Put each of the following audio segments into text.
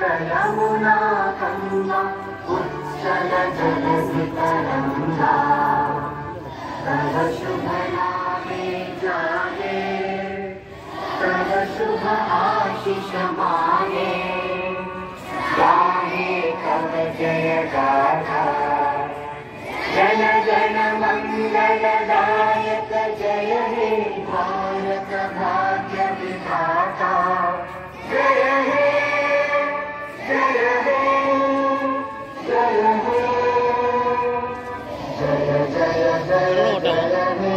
यमुना गंगा उच्चल जलधितरंगा तव शुभ नामे जागे तव शुभ आशीष मांगे गाहे तव जय गाथा जन जन मंगलदायक जय हे भारत भाग्य विधाता जय हे जय हे जय हे जय जय जय जय हे।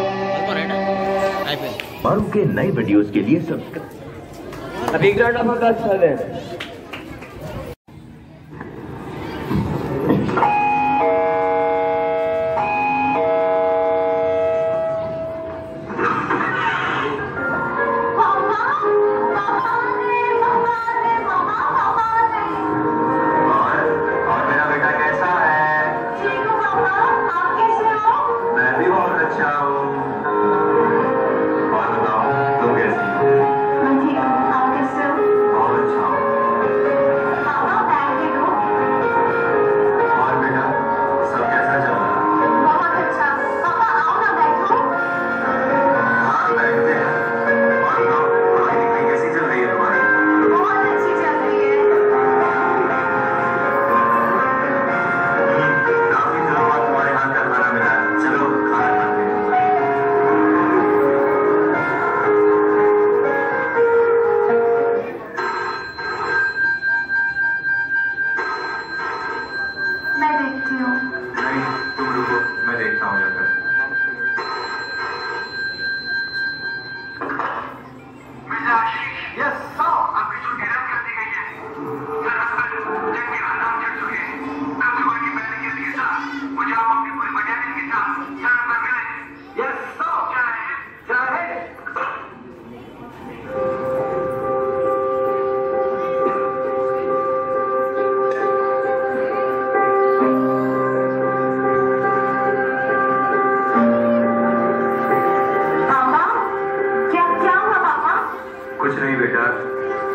और उनके नए वीडियोस के लिए सब्सक्राइब अभी ग्राउंड ऑफ द चले।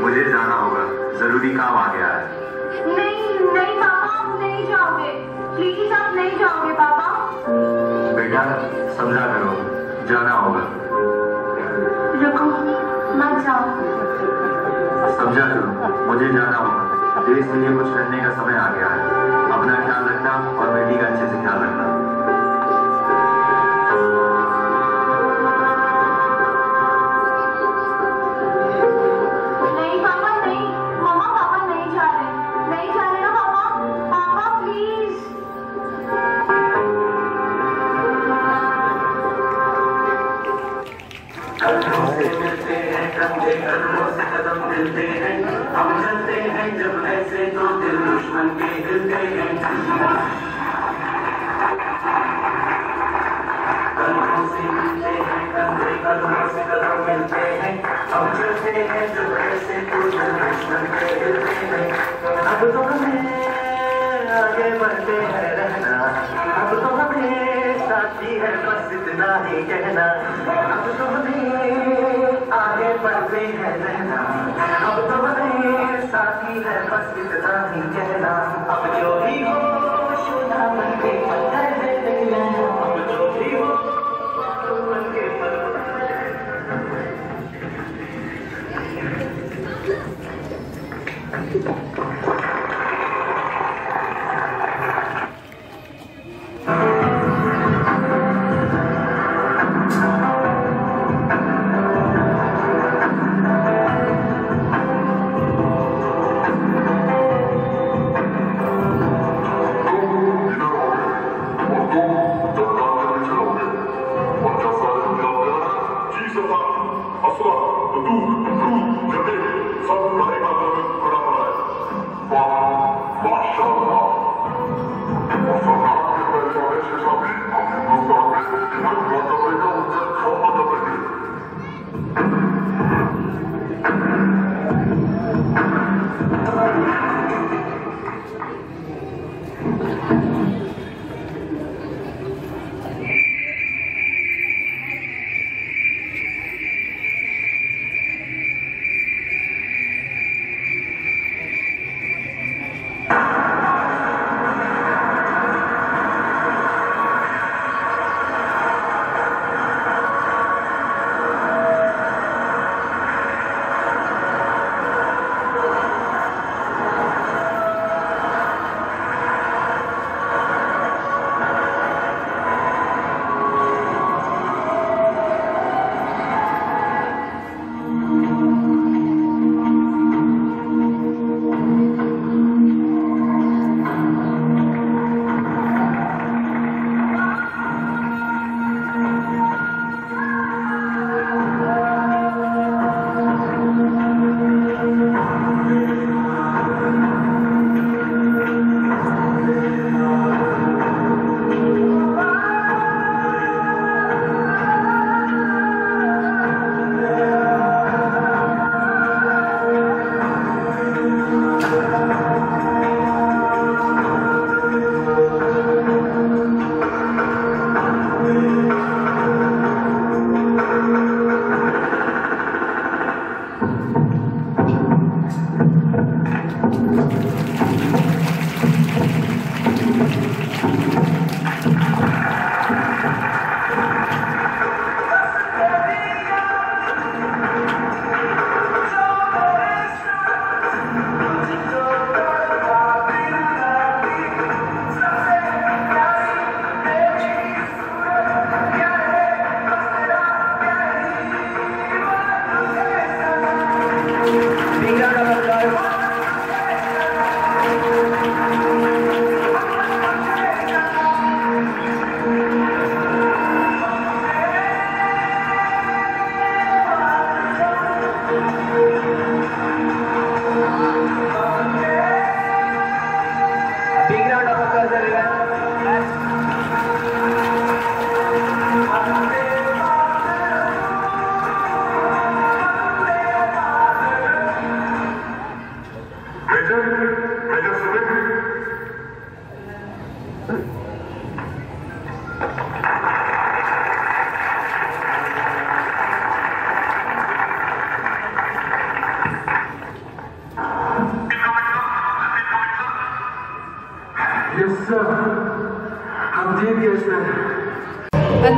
मुझे जाना होगा, जरूरी काम आ गया है। नहीं नहीं पापा, आप नहीं जाओगे, प्लीज आप नहीं जाओगे पापा। बेटा समझा करो, जाना होगा। रुको, मत जाओ। समझा करो, मुझे जाना होगा, देश के लिए कुछ करने का समय आ गया है। अपना ख्याल रखना और बेटी का अच्छे से ख्याल रखना। मिलते हैं हम चलते हैं जब ऐसे तो दिल दुश्मन के हिलते हैं। कदमों से मिलते हैं कंधे कदमों से कदम मिलते हैं हम चलते हैं जब ऐसे तो दिल दुश्मन के हिलते हैं। अब तो हमें आगे बढ़ते हैं रहना, अब तो हमें साथी है बस इतना ही कहना। अब तो हमें आगे बढ़ते हैं रहना, अब तो हमें साथी है बस इतना ही कहना। अब जो भी हो शुदा मन के पत्थर है देना, अब जो भी हो मन के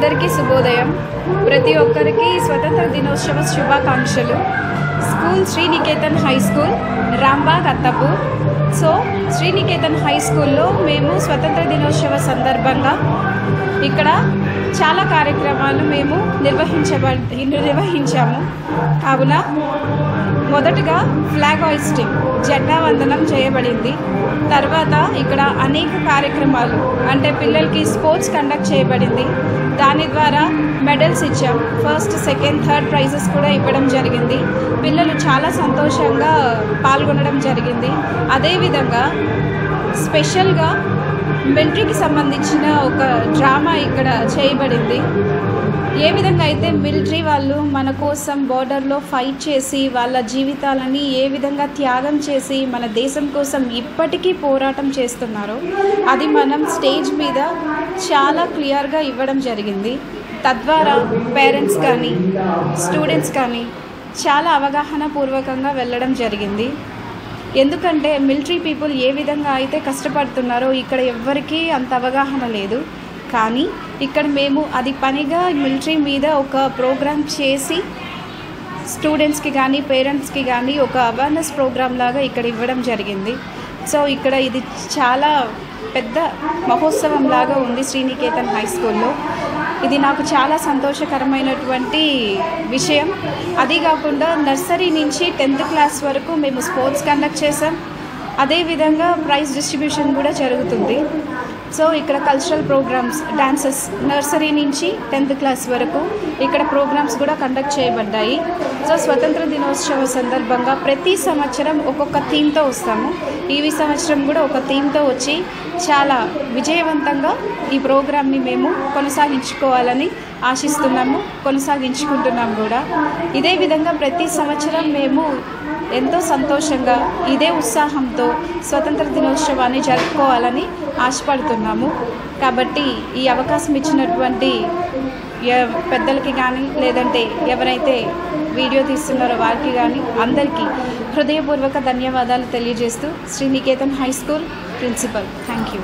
అందరికీ శుభోదయం. ప్రతి ఒక్కరికి స్వతంత్ర దినోత్సవ శుభాకాంక్షలు. School Sriniketan high school, Romberg, Attapur. So Sriniketan high స్కూల్లో మేము స్వతంత్ర దినోత్సవ సందర్భంగా ఇక్కడ చాలా కార్యక్రమాలు మేము నిర్వహించాము. కావున మొదటగా ఫ్లాగ్ హాయిస్టింగ్, జెండా వందనం చేయబడింది. తర్వాత ఇక్కడ అనేక కార్యక్రమాలు అంటే పిల్లలకి స్పోర్ట్స్ కండక్ట్ చేయబడింది. దాని ద్వారా మెడల్స్ ఇచ్చాం. ఫస్ట్, సెకండ్, థర్డ్ ప్రైజెస్ కూడా ఇవ్వడం జరిగింది. పిల్లలు చాలా సంతోషంగా పాల్గొనడం జరిగింది. అదేవిధంగా స్పెషల్గా మిలిటరీకి సంబంధించిన ఒక డ్రామా ఇక్కడ చేయబడింది. ఏ విధంగా అయితే మిలిటరీ వాళ్ళు మన కోసం బోర్డర్లో ఫైట్ చేసి వాళ్ళ జీవితాలని ఏ విధంగా త్యాగం చేసి మన దేశం కోసం ఇప్పటికీ పోరాటం చేస్తున్నారో అది మనం స్టేజ్ మీద చాలా క్లియర్గా ఇవ్వడం జరిగింది. తద్వారా పేరెంట్స్ కానీ స్టూడెంట్స్ కానీ చాలా అవగాహన పూర్వకంగా వెళ్ళడం జరిగింది. ఎందుకంటే మిలిటరీ పీపుల్ ఏ విధంగా అయితే కష్టపడుతున్నారో ఇక్కడ ఎవ్వరికీ అంత అవగాహన లేదు. కానీ ఇక్కడ మేము అది పనిగా మిలిటరీ మీద ఒక ప్రోగ్రామ్ చేసి స్టూడెంట్స్కి కానీ పేరెంట్స్కి కానీ ఒక అవేర్నెస్ ప్రోగ్రామ్ లాగా ఇక్కడ ఇవ్వడం జరిగింది. సో ఇక్కడ ఇది చాలా పెద్ద మహోత్సవం లాగా ఉంది శ్రీనికేతన్ హై స్కూల్లో. ఇది నాకు చాలా సంతోషకరమైనటువంటి విషయం. అది కాకుండా నర్సరీ నుంచి 10th క్లాస్ వరకు మేము స్పోర్ట్స్ కండక్ట్ చేసాం. అదేవిధంగా ప్రైజ్ డిస్ట్రిబ్యూషన్ కూడా జరుగుతుంది. సో ఇక్కడ కల్చరల్ ప్రోగ్రామ్స్, డాన్సెస్ నర్సరీ నుంచి 10th క్లాస్ వరకు ఇక్కడ ప్రోగ్రామ్స్ కూడా కండక్ట్ చేయబడ్డాయి. సో స్వతంత్ర దినోత్సవ సందర్భంగా ప్రతి సంవత్సరం ఒక్కొక్క థీమ్తో వస్తాము. ఈ సంవత్సరం కూడా ఒక థీమ్తో వచ్చి చాలా విజయవంతంగా ఈ ప్రోగ్రామ్ని మేము కొనసాగించుకోవాలని ఆశిస్తున్నాము, కొనసాగించుకుంటున్నాము కూడా. ఇదే విధంగా ప్రతి సంవత్సరం మేము ఎంతో సంతోషంగా ఇదే ఉత్సాహంతో స్వతంత్ర దినోత్సవాన్ని జరుపుకోవాలని ఆశపడుతున్నాము. కాబట్టి ఈ అవకాశం ఇచ్చినటువంటి పెద్దలకి కానీ లేదంటే ఎవరైతే వీడియో తీస్తున్నారో వారికి కానీ అందరికీ హృదయపూర్వక ధన్యవాదాలు తెలియజేస్తూ Sriniketan high school principal. Thank you.